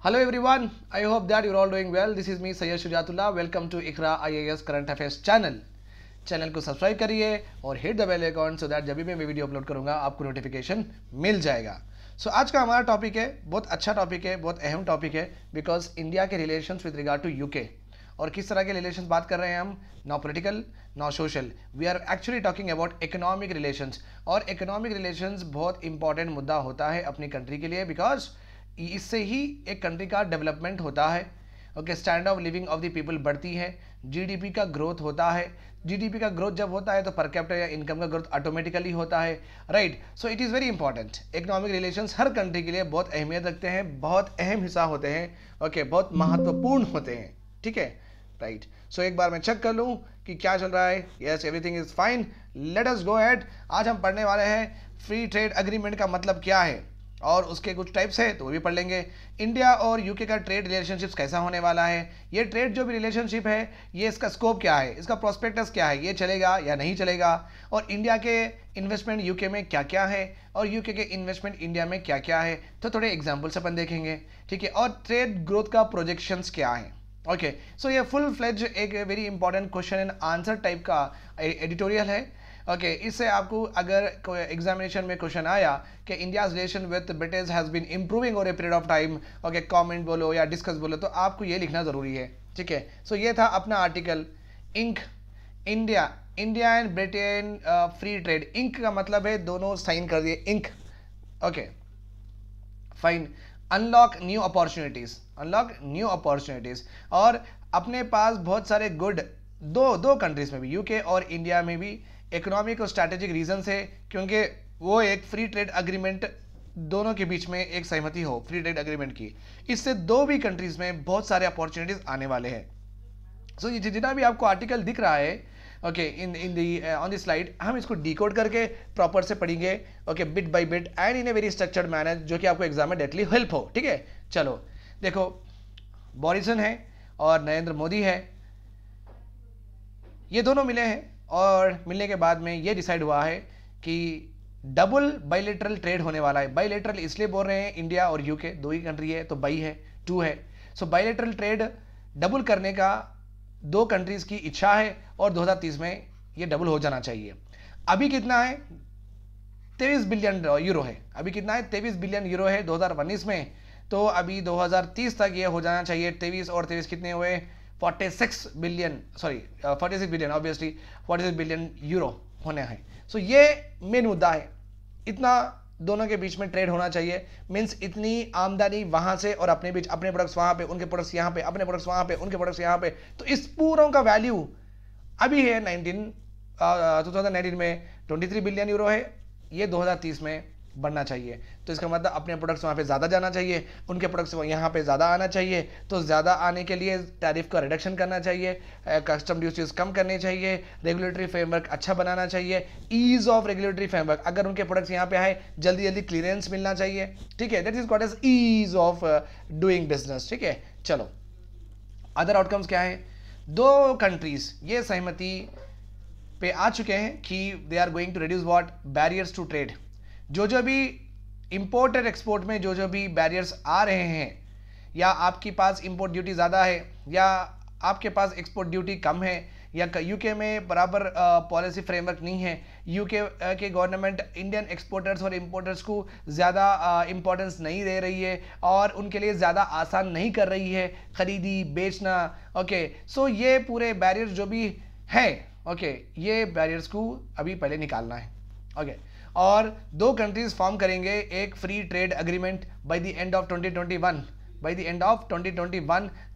Hello everyone, I hope that you're all doing well. This is me Sayyid Shujatullah. Welcome to Iqra IAS Current Affairs channel. Channel को subscribe करिए और hit the bell icon so that जब भी मैं video upload करूंगा आपको notification मिल जाएगा. आज का हमारा टॉपिक है, बहुत अच्छा टॉपिक है, बहुत अहम टॉपिक है, बिकॉज इंडिया के relations with regard to UK. और किस तरह के रिलेशंस बात कर रहे हैं हम, no political no social, we are actually talking about economic relations. और इकोनॉमिक रिलेशंस बहुत इंपॉर्टेंट मुद्दा होता है अपनी कंट्री के लिए, बिकॉज इससे ही एक कंट्री का डेवलपमेंट होता है. Okay, standard of living of the people बढ़ती है, जीडीपी का ग्रोथ होता है. जीडीपी का ग्रोथ जब होता है तो पर कैपिटा या इनकम का ग्रोथ ऑटोमेटिकली होता है, right. So it is very important. Economic relations her country के लिए बहुत अहमियत रखते हैं, बहुत अहम हिस्सा होते हैं. ओके, बहुत महत्वपूर्ण होते हैं. ठीक है, राइट. सो एक बार मैं चेक कर लूँ कि क्या चल रहा है. Yes, everything is fine. Let us go ahead. आज हम पढ़ने वाले हैं फ्री ट्रेड एग्रीमेंट का मतलब क्या है और उसके कुछ टाइप्स है तो वो भी पढ़ लेंगे. इंडिया और यूके का ट्रेड रिलेशनशिप कैसा होने वाला है, ये ट्रेड जो भी रिलेशनशिप है ये इसका स्कोप क्या है, इसका प्रोस्पेक्टस क्या है, ये चलेगा या नहीं चलेगा, और इंडिया के इन्वेस्टमेंट यूके में क्या क्या है और यूके के इन्वेस्टमेंट इंडिया में क्या क्या है, तो थोड़े एग्जाम्पल्स अपन देखेंगे. ठीक है, और ट्रेड ग्रोथ का प्रोजेक्शंस क्या है. ओके, सो ये फुल फ्लेज एक very important question and answer type का एडिटोरियल है. ओके, इससे आपको अगर कोई एग्जामिनेशन में क्वेश्चन आया कि India relation with British has been improving over a period of time, okay, comment बोलो या डिस्कस बोलो, तो आपको ये लिखना ज़रूरी है. ठीक है, सो ये था अपना article. Ink India and Britain free trade. Ink का मतलब है दोनों साइन कर दिए, ink. Okay, fine. Unlock new opportunities. और अपने पास बहुत सारे गुड दो कंट्रीज में भी, यूके और इंडिया में भी इकोनॉमिक और स्ट्रैटेजिक रीजन से, क्योंकि वो एक फ्री ट्रेड अग्रीमेंट दोनों के बीच में एक सहमति हो फ्री ट्रेड अग्रीमेंट की, इससे दो भी कंट्रीज में बहुत सारे अपॉर्चुनिटीज आने वाले हैं. सो ये जितना भी आपको आर्टिकल दिख रहा है, okay, in the on the slide, हम इसको डिकोड करके प्रॉपर से पढ़ेंगे. Okay, bit by bit and in a very structured manner, जो कि आपको एग्जाम में डायरेक्टली हेल्प हो. ठीक है, चलो देखो, बॉरिसन है और नरेंद्र मोदी है, ये दोनों मिले हैं और मिलने के बाद में ये डिसाइड हुआ है कि डबल बाइलेटरल ट्रेड होने वाला है. बाइलेटरल इसलिए बोल रहे हैं, इंडिया और यूके दो ही कंट्री है तो बाई है, टू है. सो बाइलेटरल ट्रेड डबल करने का दो कंट्रीज की इच्छा है और 2030 में ये डबल हो जाना चाहिए. अभी कितना है, 23 बिलियन यूरो है. अभी कितना है, 23 बिलियन यूरो है 2019 में. तो अभी 2030 तक ये हो जाना चाहिए. 23 और 23 कितने हुए, 46 बिलियन ऑब्वियसली 46 बिलियन यूरो होने हैं. सो ये मेन मुद्दा है. इतना दोनों के बीच में ट्रेड होना चाहिए, मीन्स इतनी आमदनी वहां से और अपने बीच, अपने प्रोडक्ट्स वहां पे, उनके प्रोडक्ट्स यहाँ पे, अपने प्रोडक्ट्स वहां पे, उनके प्रोडक्ट्स यहाँ पे. तो इस पूरों का वैल्यू अभी है 2019 में 23 बिलियन यूरो है, ये 2030 में बढ़ना चाहिए. तो इसका मतलब अपने प्रोडक्ट्स वहाँ पे ज़्यादा जाना चाहिए, उनके प्रोडक्ट्स यहाँ पे ज़्यादा आना चाहिए. तो ज़्यादा आने के लिए टैरिफ का रिडक्शन करना चाहिए, कस्टम ड्यूटीज कम करने चाहिए, रेगुलेटरी फ्रेमवर्क अच्छा बनाना चाहिए, ईज ऑफ रेगुलेटरी फ्रेमवर्क, अगर उनके प्रोडक्ट्स यहाँ पे आए जल्दी जल्दी क्लियरेंस मिलना चाहिए. ठीक है, that is called as ease of doing business. ठीक है, चलो अदर आउटकम्स क्या है. दो कंट्रीज ये सहमति पे आ चुके हैं कि they are going to reduce what, barriers to trade. जो भी इंपोर्ट और एक्सपोर्ट में जो भी बैरियर्स आ रहे हैं, या आपके पास इंपोर्ट ड्यूटी ज़्यादा है या आपके पास एक्सपोर्ट ड्यूटी कम है, या यूके में बराबर पॉलिसी फ्रेमवर्क नहीं है, यूके के गवर्नमेंट इंडियन एक्सपोर्टर्स और इंपोर्टर्स को ज़्यादा इंपॉर्टेंस नहीं दे रही है और उनके लिए ज़्यादा आसान नहीं कर रही है खरीदी बेचना. ओके, सो ये पूरे बैरियर्स जो भी है, ओके, ये बैरियर्स को अभी पहले निकालना है. ओके, और दो कंट्रीज फॉर्म करेंगे एक free trade agreement by the end of 2021.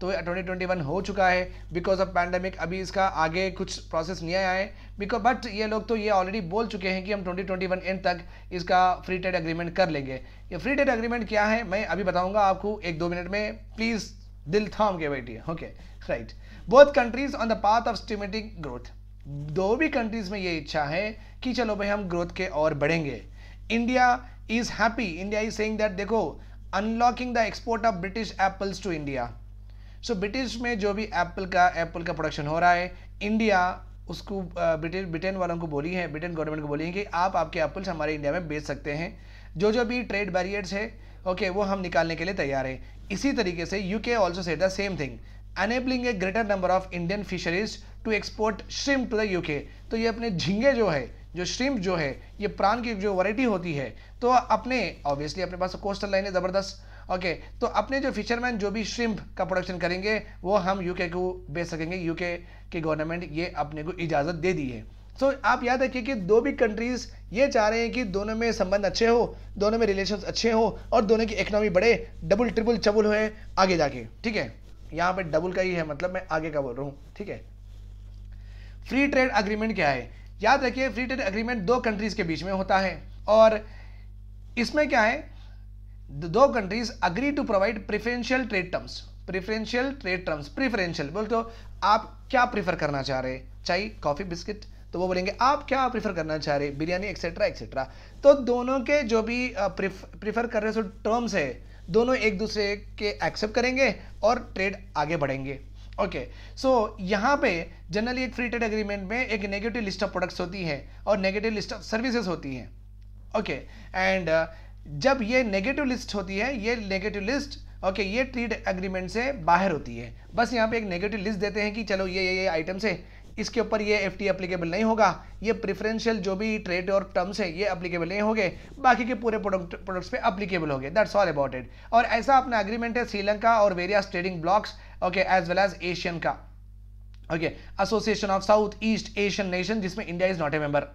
तो 2021 हो चुका है बिकॉज ऑफ पैंडेमिक. अभी इसका आगे कुछ प्रोसेस नहीं आया है बिकॉज, बट ये लोग तो ये ऑलरेडी बोल चुके हैं कि हम 2021 एंड तक इसका फ्री ट्रेड एग्रीमेंट कर लेंगे. ये फ्री ट्रेड एग्रीमेंट क्या है मैं अभी बताऊंगा आपको 1-2 मिनट में, प्लीज दिल थाम के बैठिए. Okay, right. Both countries on the path of stimulating growth. दो भी कंट्रीज में ये इच्छा है कि चलो भाई हम ग्रोथ के और बढ़ेंगे. India is happy, India is saying that देखो, unlocking the export of British apples to India. So British में जो भी एप्पल का प्रोडक्शन हो रहा है, इंडिया उसको ब्रिटेन वालों को बोली है, ब्रिटेन गवर्नमेंट को बोली है कि आप आपके एप्पल्स हमारे इंडिया में बेच सकते हैं. जो भी ट्रेड बैरियर्स है, ओके वो हम निकालने के लिए तैयार है। इसी तरीके से UK also said the same thing, enabling a greater number of Indian fisheries to export shrimp to the UK. तो ये अपने झींगे जो है, जो श्रिम्प जो है, ये प्राण की जो वैरायटी होती है, तो अपने ऑब्वियसली अपने पास कोस्टल लाइन है ज़बरदस्त, ओके तो अपने जो फिशरमैन जो भी श्रिम्प का प्रोडक्शन करेंगे वो हम यूके को बेच सकेंगे। यूके की गवर्नमेंट ये अपने को इजाज़त दे दी है। सो आप याद रखिए कि दो भी कंट्रीज़ ये चाह रहे हैं कि दोनों में संबंध अच्छे हो, दोनों में रिलेशंस अच्छे हो और दोनों की इकोनॉमी बढ़े, डबल ट्रिपल चबल होए आगे जाके, ठीक है। यहाँ पे डबल का ही है, मतलब मैं आगे का बोल रहा हूँ, ठीक है। फ्री ट्रेड अग्रीमेंट क्या है? याद रखिए फ्री ट्रेड अग्रीमेंट दो कंट्रीज के बीच में होता है और इसमें क्या है, दो countries agree to provide preferential trade terms. Preferential trade terms, preferential बोल तो आप क्या प्रीफर करना चाह रहे हैं, चाय कॉफी बिस्किट, तो वो बोलेंगे आप क्या प्रीफर करना चाह रहे हैं, बिरयानी एक्सेट्रा एक्सेट्रा। तो दोनों के जो भी प्रीफर कर रहे सो टर्म्स है, दोनों एक दूसरे के एक्सेप्ट करेंगे और ट्रेड आगे बढ़ेंगे। ओके सो यहाँ पे जनरली एक फ्री ट्रेड एग्रीमेंट में एक नेगेटिव लिस्ट ऑफ प्रोडक्ट्स होती है और नेगेटिव लिस्ट ऑफ सर्विसेज होती हैं, ओके एंड जब ये नेगेटिव लिस्ट होती है, ये नेगेटिव लिस्ट ओके ये ट्रेड एग्रीमेंट से बाहर होती है। बस यहाँ पे एक नेगेटिव लिस्ट देते हैं कि चलो ये आइटम्स है, इसके ऊपर ये एफटी एप्लीकेबल नहीं होगा, ये प्रेफरेंशियल जो भी ट्रेड और टर्म्स है ये एप्लीकेबल नहीं होंगे, बाकी के पूरे प्रोडक्ट्स पे एप्लीकेबल होंगे, दैट्स ऑल अबाउट इट। और ऐसा अपना एग्रीमेंट है श्रीलंका और various trading blocks, okay as well as ASEAN का, okay association of south east Asian nation, जिसमें India is not a member.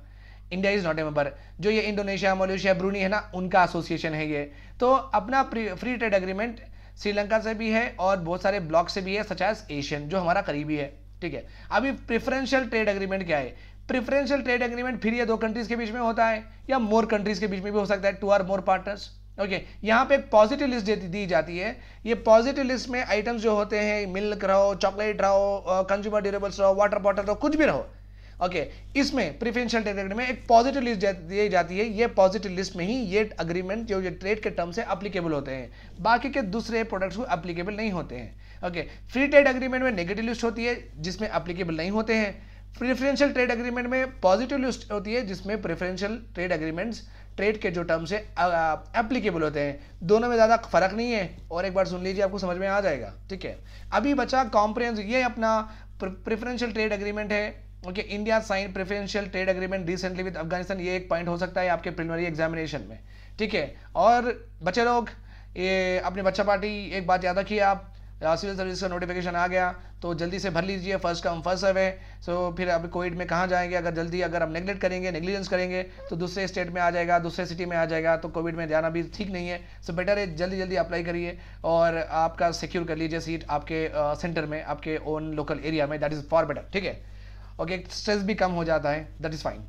India is not a member, जो ये इंडोनेशिया मलेशिया ब्रूनी है ना, उनका एसोसिएशन है ये। तो अपना फ्री ट्रेड एग्रीमेंट श्रीलंका से भी है और बहुत सारे ब्लॉक से भी है, सच एज एशियन जो हमारा करीबी है, ठीक है। अभी प्रेफरेंशियल ट्रेड एग्रीमेंट क्या है? प्रेफरेंशियल ट्रेड एग्रीमेंट फिर ये दो कंट्रीज के बीच में होता है या मोर कंट्रीज के बीच में भी हो सकता है, two or more partners, okay यहाँ पे एक पॉजिटिव लिस्ट दी जाती है। ये पॉजिटिव लिस्ट में आइटम्स जो होते हैं, मिल्क रहो, चॉकलेट रहो, कंज्यूमर ड्यूरेबल्स रहो, वाटर बॉटल रहो, कुछ भी रहो, ओके इसमें प्रेफरेंशियल ट्रेड एग्रीमेंट में एक पॉजिटिव लिस्ट दी जाती है। ये पॉजिटिव लिस्ट में ही ये एग्रीमेंट जो ये ट्रेड के टर्म से एप्लीकेबल होते हैं, बाकी के दूसरे प्रोडक्ट्स को एप्लीकेबल नहीं होते हैं। ओके फ्री ट्रेड एग्रीमेंट में नेगेटिव लिस्ट होती है जिसमें एप्लीकेबल नहीं होते हैं। प्रेफरेंशियल ट्रेड एग्रीमेंट में पॉजिटिव लिस्ट होती है जिसमें प्रेफरेंशियल ट्रेड एग्रीमेंट्स ट्रेड के जो टर्म्स है एप्लीकेबल होते हैं। दोनों में ज़्यादा फर्क नहीं है और एक बार सुन लीजिए आपको समझ में आ जाएगा, ठीक है। अभी बचा कॉम्प्रिहेंसिव, ये अपना प्रेफरेंशियल ट्रेड एग्रीमेंट है, okay India sign preferential trade agreement recently with Afghanistan. ये एक पॉइंट हो सकता है आपके प्रिलिमिनरी एग्जामिनेशन में, ठीक है। और बच्चे लोग ये अपनी बच्चा पार्टी एक बात याद रखिए, आप सिविल सर्विस का नोटिफिकेशन आ गया तो जल्दी से भर लीजिए, फर्स्ट कम फर्स्ट सर्व है। सो फिर अभी कोविड में कहाँ जाएंगे, अगर हम नेगलेक्ट करेंगे, नेग्लिजेंस करेंगे तो दूसरे स्टेट में आ जाएगा, दूसरे सिटी में आ जाएगा, तो कोविड में जाना भी ठीक नहीं है। सो बेटर है जल्दी जल्दी अप्लाई करिए और आपका सिक्योर कर लीजिए सीट आपके सेंटर में, आपके ओन लोकल एरिया में, दैट इज़ फॉर बेटर, ठीक है। ओके स्ट्रेस भी कम हो जाता है, that is fine,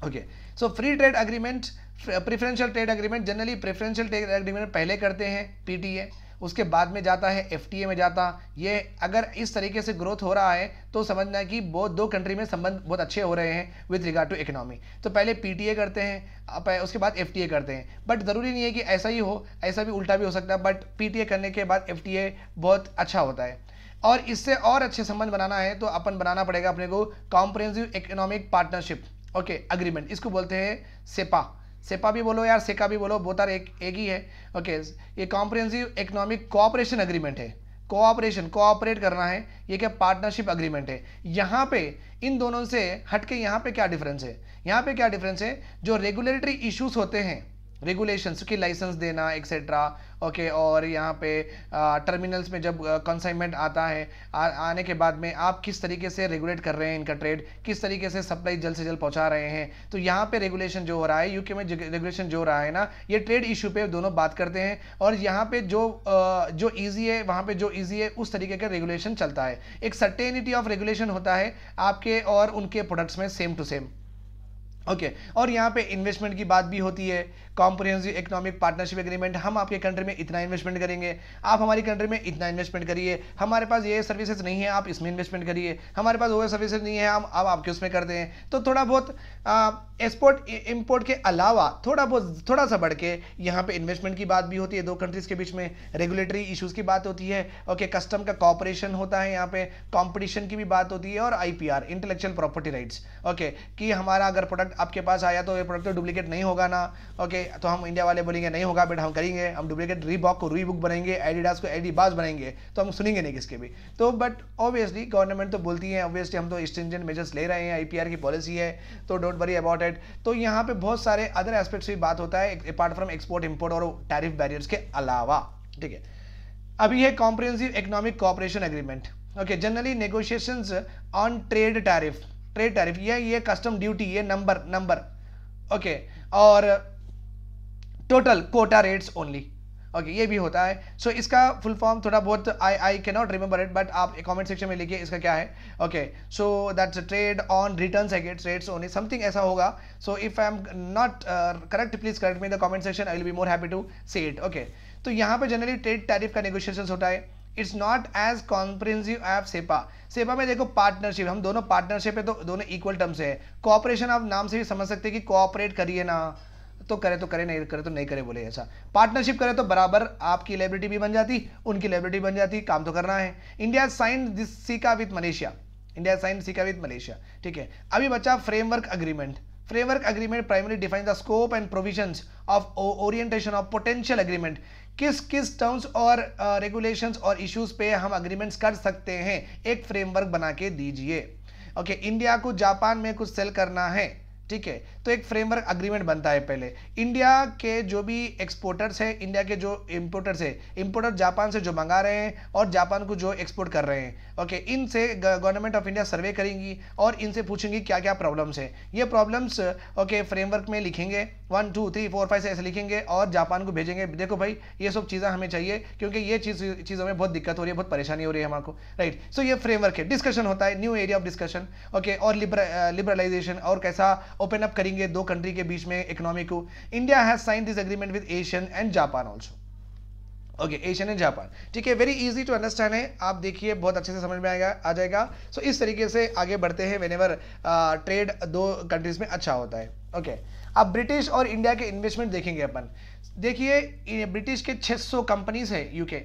okay. So free trade agreement, preferential trade agreement, generally preferential trade agreement पहले करते हैं पीटीए, उसके बाद में जाता है एफटीए में जाता। ये अगर इस तरीके से ग्रोथ हो रहा है तो समझना कि बहुत दो कंट्री में संबंध बहुत अच्छे हो रहे हैं विद रिगार्ड टू इकोनॉमी। तो पहले पीटीए करते हैं, उसके बाद एफटीए करते हैं, बट ज़रूरी नहीं है कि ऐसा ही हो, ऐसा भी उल्टा भी हो सकता है, बट पीटीए करने के बाद एफटीए बहुत अच्छा होता है। और इससे और अच्छे संबंध बनाना है तो अपन बनाना पड़ेगा अपने को comprehensive economic partnership, okay agreement, इसको बोलते हैं सेपा। सेपा भी बोलो यार, सेका भी बोलो, बोथ आर एक ही है, ओके। ये कॉम्प्रिहेंसिव इकोनॉमिक कोऑपरेशन एग्रीमेंट है, कोऑपरेशन कोऑपरेट करना है, ये क्या पार्टनरशिप एग्रीमेंट है। यहाँ पे इन दोनों से हटके यहाँ पे क्या डिफरेंस है, यहाँ पे क्या डिफरेंस है, जो रेगुलेटरी इश्यूज होते हैं, रेगुलेशंस की लाइसेंस देना एक्सेट्रा, ओके। और यहाँ पे टर्मिनल्स में जब कंसाइनमेंट आता है, आने के बाद में आप किस तरीके से रेगुलेट कर रहे हैं इनका ट्रेड, किस तरीके से सप्लाई जल्द से जल्द पहुँचा रहे हैं, तो यहाँ पे रेगुलेशन जो हो रहा है, यूके में रेगुलेशन जो हो रहा है ना, ये ट्रेड इशू पे दोनों बात करते हैं। और यहाँ पे जो ईजी है, वहाँ पे जो ईजी है उस तरीके का रेगुलेशन चलता है, एक सर्टेनिटी ऑफ रेगुलेशन होता है आपके और उनके प्रोडक्ट्स में सेम टू सेम, ओके। और यहाँ पे इन्वेस्टमेंट की बात भी होती है, कॉम्प्रिहेंसिव इकोनॉमिक पार्टनरशिप एग्रीमेंट, हम आपके कंट्री में इतना इन्वेस्टमेंट करेंगे, आप हमारी कंट्री में इतना इन्वेस्टमेंट करिए, हमारे पास ये सर्विसेज नहीं है आप इसमें इन्वेस्टमेंट करिए, हमारे पास वो सर्विसेज नहीं है हम अब आपके उसमें करते हैं। तो थोड़ा बहुत एक्सपोर्ट इम्पोर्ट के अलावा थोड़ा सा बढ़ के यहाँ पे इन्वेस्टमेंट की बात भी होती है दो कंट्रीज के बीच में, रेगुलेटरी इशूज़ की बात होती है, ओके। कस्टम का कॉपरेशन होता है, यहाँ पे कॉम्पिटिशन की भी बात होती है, और IPR intellectual property rights, okay, कि हमारा अगर प्रोडक्ट आपके पास आया तो ये प्रोडक्ट तो डुप्लीकेट नहीं होगा ना, ओके। तो हम इंडिया वाले बोलेंगे नहीं होगा बेटा, हम करेंगे, हम डुप्लीकेट रीबॉक को रीबुक बनाएंगे, एडिडास को एडिबास बनाएंगे, तो हम सुनेंगे नहीं किसके भी। तो बट ऑब्वियसली गवर्नमेंट तो बोलती है, ऑब्वियसली हम तो स्ट्रिंजेंट मेजर्स ले रहे हैं, IPR की पॉलिसी है, तो डोंट वरी अबाउट इट। तो यहाँ पे बहुत सारे अदर एस्पेक्ट्स भी बात होता है अपार्ट फ्रॉम एक्सपोर्ट इंपोर्ट और टैरिफ बैरियर्स के अलावा, ठीक है। अभी है comprehensive economic cooperation agreement, okay, generally negotiations on trade tariff, ये कस्टम ड्यूटी, ये नंबर, ओके, और total quota rates only, okay, ये भी होता है। सो इसका फुल फॉर्म थोड़ा बहुत I can not remember it, but आप कमेंट सेक्शन में लिखिए इसका क्या है, okay. So that's trade on returns against rates only, something ऐसा होगा। So if I am not correct, please correct me in the comment section, I will be more happy to say it, okay. तो यहाँ पे generally trade tariff का negotiation होता है। It's not as comprehensive as CEPA में देखो partnership, हम दोनों पार्टनरशिप है तो दोनों इक्वल टर्म्स है। कोऑपरेशन आप नाम से भी समझ सकते हैं कि कोऑपरेट करिए ना, तो करे, नहीं करे तो नहीं करे, बोले ऐसा। पार्टनरशिप करे तो बराबर आपकी लायबिलिटी भी बन जाती, उनकी लायबिलिटी बन जाती, काम तो करना है। India signed this caeca with Malaysia, ठीक है। अभी बचा framework agreement primary define the scope and provisions of orientation of potential agreement. किस टर्म्स और रेगुलेशंस और इश्यूज पे हम अग्रीमेंट्स कर सकते हैं, एक फ्रेमवर्क बना के दीजिए, ओके। इंडिया को जापान में कुछ सेल करना है, ठीक है, तो एक फ्रेमवर्क अग्रीमेंट बनता है पहले। इंडिया के जो भी एक्सपोर्टर्स है, इंडिया के जो इंपोर्टर्स है, इंपोर्टर जापान से जो मंगा रहे हैं और जापान को जो एक्सपोर्ट कर रहे हैं, ओके, इनसे गवर्नमेंट ऑफ इंडिया सर्वे करेंगी और इनसे पूछेंगी क्या क्या प्रॉब्लम्स है। ये प्रॉब्लम्स, ओके, फ्रेमवर्क में लिखेंगे, 1 2 3 4 5 से ऐसे लिखेंगे और जापान को भेजेंगे, देखो भाई ये सब चीज़ें हमें चाहिए क्योंकि ये चीज़ों में बहुत दिक्कत हो रही है, बहुत परेशानी हो रही है हमको, राइट। सो ये फ्रेमवर्क है, डिस्कशन होता है, new area of discussion, okay, और लिबरलाइजेशन और कैसा ओपन अप करेंगे दो कंट्री के बीच में इकोनॉमी को। India has signed this agreement with Asian and Japan also, okay, Asian and Japan, ठीक है। वेरी इजी टू अंडरस्टैंड है, आप देखिए बहुत अच्छे से समझ में आ जाएगा। सो इस तरीके से आगे बढ़ते हैं व्हेनेवर ट्रेड दो कंट्रीज में अच्छा होता है, ओके। अब ब्रिटिश और इंडिया के इन्वेस्टमेंट देखेंगे अपन। देखिए ब्रिटिश के 600 कंपनीज है, यूके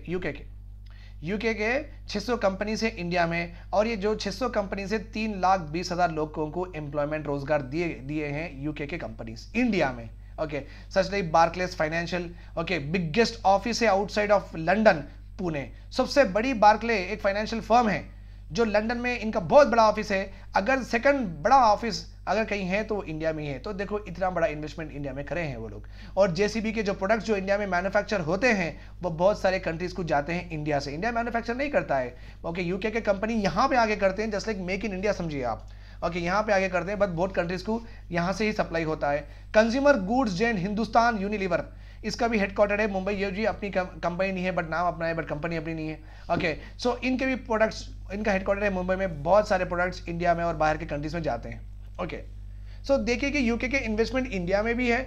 के 600 कंपनीज है इंडिया में, और ये जो 600 कंपनीज है 3,20,000 लोगों को एम्प्लॉयमेंट रोजगार दिए हैं यूके के कंपनीज इंडिया में, okay. Such like Barclays financial, okay, biggest office है आउटसाइड ऑफ लंदन, पुणे। सबसे बड़ी बार्कले एक फाइनेंशियल फर्म है जो लंदन में, इनका बहुत बड़ा ऑफिस है। अगर सेकंड बड़ा ऑफिस अगर कहीं है तो इंडिया में ही है। तो देखो इतना बड़ा इन्वेस्टमेंट इंडिया में करे हैं वो लोग। और जेसीबी के जो प्रोडक्ट्स जो इंडिया में मैन्युफैक्चर होते हैं वो बहुत सारे कंट्रीज को जाते हैं इंडिया से। इंडिया मैन्युफैक्चर नहीं करता है, ओके, यूके के कंपनी यहाँ पे आगे करते हैं, just like make in India समझिए आप, ओके, यहाँ पे आगे करते हैं, बट बहुत कंट्रीज को यहाँ से ही सप्लाई होता है। Consumer goods giant Hindustan Unilever, इसका भी हेडक्वार्टर है मुंबई। ये जी अपनी कंपनी नहीं है बट नाम अपना है, बट कंपनी अपनी नहीं है, ओके। सो इनके भी प्रोडक्ट्स, इनका हेडक्वार्टर है मुंबई में, बहुत सारे प्रोडक्ट्स इंडिया में और बाहर के कंट्रीज में जाते हैं, ओके। सो देखिए कि यूके के इन्वेस्टमेंट इंडिया में भी है,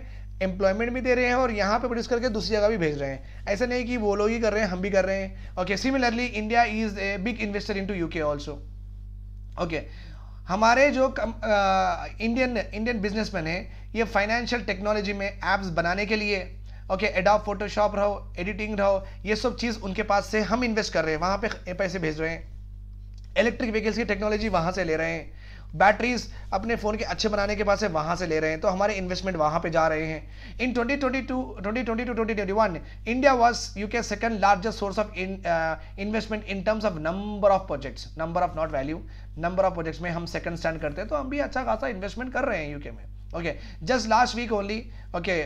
एम्प्लॉयमेंट भी दे रहे हैं और यहाँ पे प्रोड्यूस करके दूसरी जगह भी भेज रहे हैं। ऐसा नहीं कि वो लोग ही कर रहे हैं, हम भी कर रहे हैं, okay. Similarly India is a big investor into UK also, okay. हमारे जो इंडियन बिजनेसमैन है, ये फाइनेंशियल टेक्नोलॉजी में एप्स बनाने के लिए, ओके, एडोब फोटोशॉप रहो, एडिटिंग रहो, ये सब चीज़ उनके पास से हम इन्वेस्ट कर रहे हैं, वहाँ पे पैसे भेज रहे हैं। इलेक्ट्रिक व्हीकल्स की टेक्नोलॉजी वहाँ से ले रहे हैं, बैटरीज अपने फ़ोन के अच्छे बनाने के बाद से वहाँ से ले रहे हैं, तो हमारे इन्वेस्टमेंट वहाँ पे जा रहे हैं। इन 2020-2021 India was UK second largest source of investment in terms of number of projects, number of not value, number of projects में हम सेकंड स्टैंड करते हैं, तो हम भी अच्छा खासा इन्वेस्टमेंट कर रहे हैं यूके में, ओके। Just last week only, okay,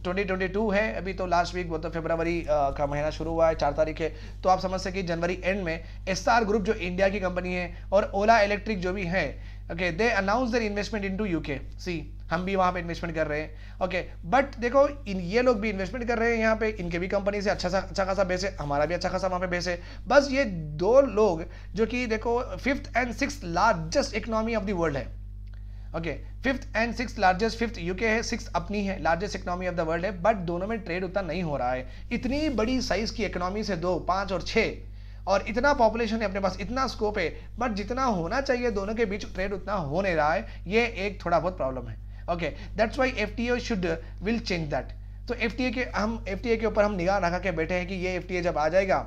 2022 है अभी, तो लास्ट वीक वो तो फरवरी का महीना शुरू हुआ है, 4 तारीख है, तो आप समझ सकते कि जनवरी एंड में एसआर ग्रुप जो इंडिया की कंपनी है और ओला इलेक्ट्रिक जो भी है, okay, they announce their investment into UK. See हम भी वहाँ पे इन्वेस्टमेंट कर रहे हैं, ओके। बट देखो ये लोग भी इन्वेस्टमेंट कर रहे हैं यहाँ पे, इनके भी कंपनी से अच्छा खासा बेस है, हमारा भी अच्छा खासा वहाँ पे बेस है। बस ये दो लोग जो कि देखो 5th and 6th largest economy of the world है, okay, 5th and 6th largest, 5th UK है, 6th अपनी है, largest economy of the world है, बट दोनों में ट्रेड उतना नहीं हो रहा है। इतनी बड़ी साइज की इकोनॉमी से 2, 5 और 6, और इतना पॉपुलेशन है अपने पास, इतना स्कोप है, बट जितना होना चाहिए दोनों के बीच ट्रेड उतना हो नहीं रहा है, ये एक थोड़ा बहुत प्रॉब्लम है, okay. That's why FTA should will change that. तो एफटीए के ऊपर हम निगाह रखा के बैठे हैं कि ये एफटीए जब आ जाएगा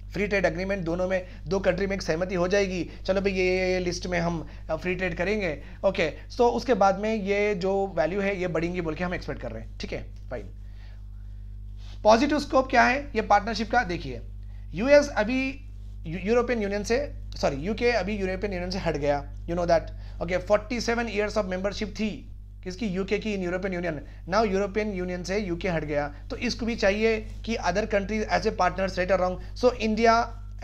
फ्री ट्रेड एग्रीमेंट दोनों में, दो कंट्री में एक सहमति हो जाएगी, चलो भाई ये लिस्ट में हम फ्री ट्रेड करेंगे, ओके, सो उसके बाद में ये जो वैल्यू है ये बढ़ेंगी बोल के हम एक्सपेक्ट कर रहे हैं, ठीक है, फाइन। पॉजिटिव स्कोप क्या है ये पार्टनरशिप का, देखिए यूएस अभी यूरोपियन यूनियन से, सॉरी यूके अभी यूरोपियन यूनियन से हट गया, you know that, okay, 47 years of membership थी किसकी, यूके की, in European union, now European union से यूके हट गया, तो इसको भी चाहिए कि other countries as a partners, right और wrong, so India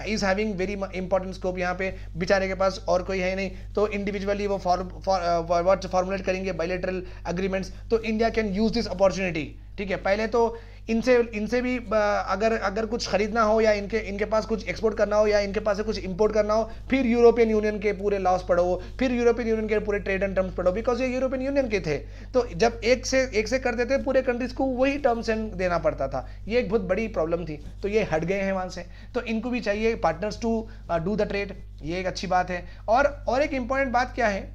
is having very important scope, यहाँ पे बेचारे के पास और कोई है नहीं, तो इंडिविजुअली वो फॉर्मुलेट करेंगे बायलैटरल एग्रीमेंट्स, तो India can use this opportunity, ठीक है। पहले तो इनसे भी अगर कुछ खरीदना हो या इनके पास कुछ एक्सपोर्ट करना हो या इनके पास से कुछ इंपोर्ट करना हो, फिर यूरोपियन यूनियन के पूरे लॉस पढ़ो, फिर यूरोपियन यूनियन के पूरे ट्रेड एंड टर्म्स पढ़ो, बिकॉज ये यूरोपियन यूनियन के थे, तो जब एक से करते थे पूरे कंट्रीज को वही टर्म्स एंड देना पड़ता था, ये एक बहुत बड़ी प्रॉब्लम थी, तो ये हट गए हैं वहां से, तो इनको भी चाहिए partners to do the trade, ये एक अच्छी बात है। और एक इंपॉर्टेंट बात क्या है,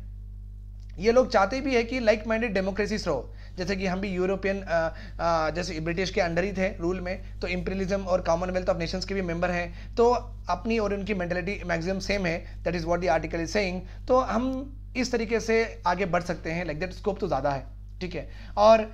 ये लोग चाहते भी है कि लाइक माइंडेड डेमोक्रेसीज रहो, जैसे कि हम भी यूरोपियन जैसे ब्रिटिश के अंडर ही थे रूल में, तो इंपीरियलिज्म और कॉमनवेल्थ ऑफ नेशंस के भी मेंबर हैं, तो अपनी और उनकी मेंटेलिटी मैक्सिमम सेम है, that is what the article is saying, तो हम इस तरीके से आगे बढ़ सकते हैं, लाइक दैट स्कोप तो ज़्यादा है, ठीक है। और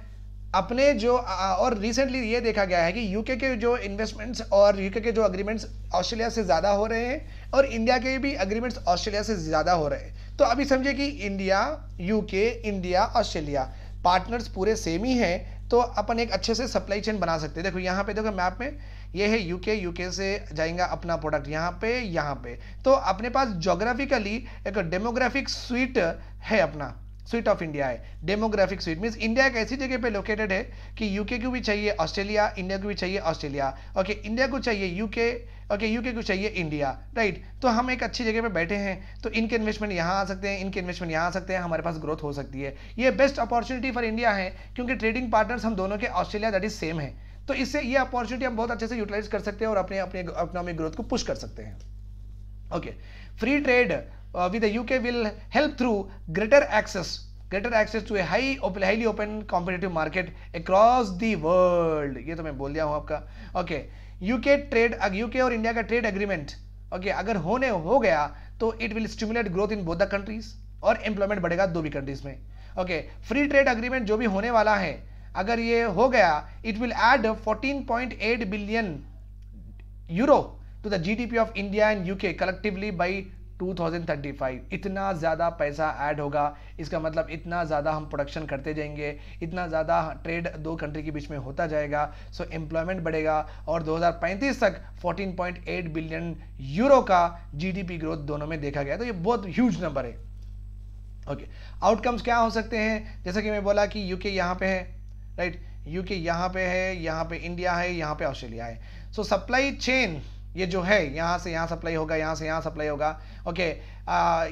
अपने जो और रिसेंटली ये देखा गया है कि यूके के जो इन्वेस्टमेंट्स और यूके के जो अग्रीमेंट्स ऑस्ट्रेलिया से ज़्यादा हो रहे हैं और इंडिया के भी अग्रीमेंट्स ऑस्ट्रेलिया से ज़्यादा हो रहे हैं, तो अभी समझिए कि India, UK, India, Australia partners पूरे सेम ही हैं, तो अपन एक अच्छे से सप्लाई चेन बना सकते हैं। देखो यहाँ पे, देखो मैप में ये है यूके से जाएगा अपना प्रोडक्ट यहाँ पे, तो अपने पास जोग्राफिकली एक डेमोग्राफिक स्वीट है, अपना स्वीट ऑफ इंडिया है, डेमोग्राफिक स्वीट मीन्स इंडिया एक ऐसी जगह पे लोकेटेड है कि यूके को भी चाहिए ऑस्ट्रेलिया, इंडिया को भी चाहिए ऑस्ट्रेलिया, ओके, इंडिया को चाहिए यूके, ओके, यूके को चाहिए इंडिया, राइट, तो हम एक अच्छी जगह पे बैठे हैं, तो इनके इन्वेस्टमेंट यहाँ आ सकते हैं, इनके इन्वेस्टमेंट यहाँ आ सकते हैं, हमारे पास ग्रोथ हो सकती है, ये बेस्ट अपॉर्चुनिटी फॉर इंडिया है, क्योंकि ट्रेडिंग पार्टनर्स हम दोनों के ऑस्ट्रेलिया दैट इज सेम है, तो इससे ये अपॉर्चुनिटी हम बहुत अच्छे से यूटिलाइज कर सकते हैं और अपने इकोनॉमिक ग्रोथ को पुश कर सकते हैं। Okay, free trade with the UK will help through greater access to a highly open competitive market across the world, ये तो मैं बोल दिया हूं आपका। ओके, यूके और इंडिया का ट्रेड एग्रीमेंट, ओके, अगर हो गया तो it will stimulate growth in both the countries और एम्प्लॉयमेंट बढ़ेगा दो भी कंट्रीज में। ओके, फ्री ट्रेड एग्रीमेंट जो भी होने वाला है, अगर ये हो गया, it will add 14.8 billion euro to the GDP of India and UK collectively by 2035, इतना ज़्यादा पैसा ऐड होगा, इसका मतलब इतना ज़्यादा हम प्रोडक्शन करते जाएंगे, इतना ज़्यादा ट्रेड दो कंट्री के बीच में होता जाएगा, सो एम्प्लॉयमेंट बढ़ेगा और 2035 तक 14.8 बिलियन यूरो का जीडीपी ग्रोथ दोनों में देखा गया, तो ये बहुत ह्यूज नंबर है। ओके, आउटकम्स क्या हो सकते हैं, जैसा कि मैं बोला कि यूके यहाँ पे है, राइट, यूके यहाँ पे है, यहाँ पे इंडिया है, यहाँ पे ऑस्ट्रेलिया है, सो सप्लाई चेन ये जो है यहाँ से यहाँ सप्लाई होगा, यहाँ से यहाँ सप्लाई होगा, ओके,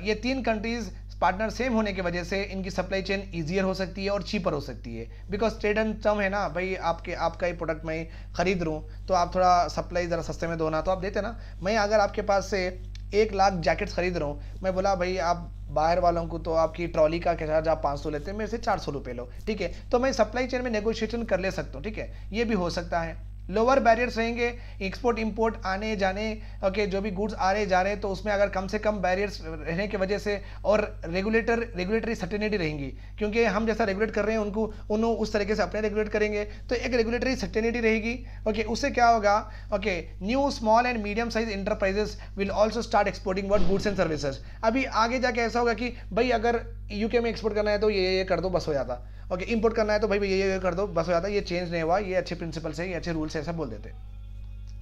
ये तीन कंट्रीज पार्टनर सेम होने की वजह से इनकी सप्लाई चेन ईजियर हो सकती है और चीपर हो सकती है, बिकॉज ट्रेड एंड टर्म है ना भाई, आपका ही प्रोडक्ट मैं खरीद रूँ तो आप थोड़ा सप्लाई ज़रा सस्ते में दो ना, तो आप देते ना, मैं अगर आपके पास से 1 लाख जैकेट्स खरीद रहा हूँ, मैं बोला भाई आप बाहर वालों को तो आपकी ट्रॉली का चार्ज आप 500 लेते हैं, मेरे से 400 रुपये लो, ठीक है, तो मैं सप्लाई चेन में नेगोशिएशन कर ले सकता हूँ, ठीक है, ये भी हो सकता है। लोअर बैरियर्स रहेंगे एक्सपोर्ट इंपोर्ट आने जाने, ओके, जो भी गुड्स आ रहे जा रहे हैं, तो उसमें अगर कम से कम बैरियर्स रहने की वजह से और रेगुलेटरी सर्टेनिटी रहेंगी, क्योंकि हम जैसा रेगुलेट कर रहे हैं उनको उस तरीके से अपने रेगुलेट करेंगे, तो एक रेगुलेटरी सर्टेनिटी रहेगी, ओके, उससे क्या होगा, okay, new small and medium size enterprises will also start exporting what goods and services. अभी आगे जाके ऐसा होगा कि भाई अगर यूके में एक्सपोर्ट करना है तो ये कर दो बस हो जाता, ओके, इंपोर्ट करना है तो भाई ये कर दो बस हो जाता, ये चेंज नहीं हुआ, ये अच्छे प्रिंसिपल से, ये अच्छे रूल से ऐसा बोल देते,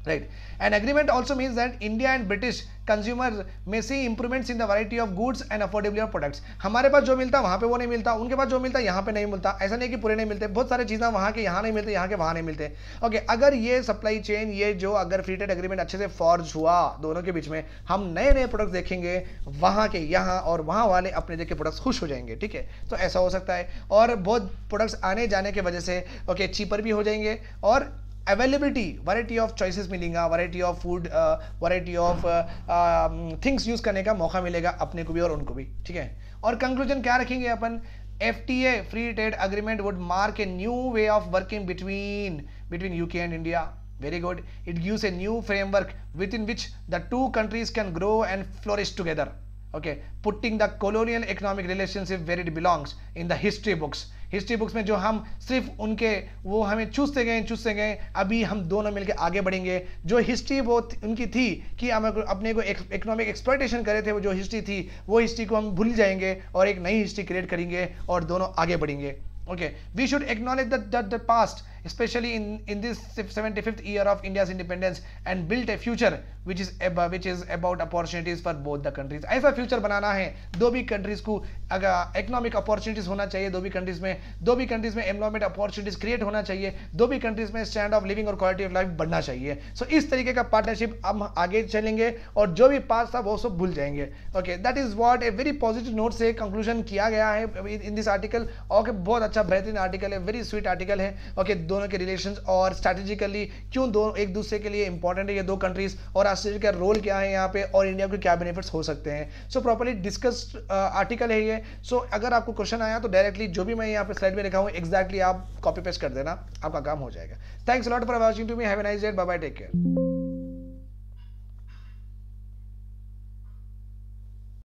right. An agreement also means that India and British consumer में see improvements in the variety of goods and affordability of products. हमारे पास जो मिलता वहाँ पे वो नहीं मिलता, उनके पास जो मिलता यहाँ पे नहीं मिलता, ऐसा नहीं कि पूरे नहीं मिलते, बहुत सारी चीज़ें वहाँ के यहाँ नहीं मिलते, यहाँ के वहाँ नहीं मिलते, ओके। अगर ये सप्लाई चेन, ये जो अगर फ्री ट्रेड एग्रीमेंट अच्छे से फॉर्ज हुआ दोनों के बीच में, हम नए नए प्रोडक्ट्स देखेंगे, वहाँ के यहाँ और वहाँ वाले अपने जगह प्रोडक्ट्स खुश हो जाएंगे, ठीक है, तो ऐसा हो सकता है। और बहुत प्रोडक्ट्स आने जाने की वजह से ओके चीपर भी हो जाएंगे और अवेलेबिलिटी, वैरायटी ऑफ चॉइसेस मिलेगा, variety of food, variety of things use करने का मौका मिलेगा अपने को भी और उनको भी, ठीक है। और कंक्लूजन क्या रखेंगे अपन, FTA free trade agreement would mark a new way of working between UK and India, Very good. It gives a new framework within which the two countries can grow and flourish together. Okay, putting the colonial economic relationship where it belongs in the history books. History books में जो हम सिर्फ उनके वो हमें चूसते गए, अभी हम दोनों मिलकर आगे बढ़ेंगे। जो हिस्ट्री वो उनकी थी कि हम अपने को इकोनॉमिक एक्सप्लॉयटेशन करे थे, वो जो हिस्ट्री थी वो हिस्ट्री को हम भूल जाएंगे और एक नई हिस्ट्री क्रिएट करेंगे और दोनों आगे बढ़ेंगे। Okay, we should acknowledge that the past, especially in this 75th year of India's independence, and build a future which is about opportunities for both the countries. ऐसा फ्यूचर बनाना है दो भी कंट्रीज को। अगर इकोनॉमिक अपॉर्चुनिटीज होना चाहिए दो भी कंट्रीज में एम्प्लॉयमेंट अपॉर्चुनिटीज क्रिएट होना चाहिए, दो भी कंट्रीज में स्टैंड ऑफ लिविंग और क्वालिटी ऑफ लाइफ बढ़ना चाहिए। सो इस तरीके का पार्टनरशिप हम आगे चलेंगे और जो भी पास था वो सब भूल जाएंगे। Okay, that is what a very positive note से कंक्लूजन किया गया है इन दिस आर्टिकल। ओके, बहुत अच्छा बेहतरीन आर्टिकल है, वेरी स्वीट आर्टिकल है। ओके, दोनों के रिलेशंस और स्ट्रैटेजिकली क्यों दो एक दूसरे के लिए इंपॉर्टेंट है ये दो कंट्रीज, और ऑस्ट्रेलिया का रोल क्या है यहाँ पे, और इंडिया को क्या बेनिफिट्स हो सकते हैं। सो प्रॉपर्ली डिस्कस्ड आर्टिकल है ये। सो अगर आपको क्वेश्चन आया तो डायरेक्टली जो भी मैं यहाँ पे स्लाइड में लिखा हूँ एग्जैक्टली आप कॉपी पेस्ट कर देना, आपका काम हो जाएगा। Thanks a lot for watching to me, have a nice day, bye bye, take care.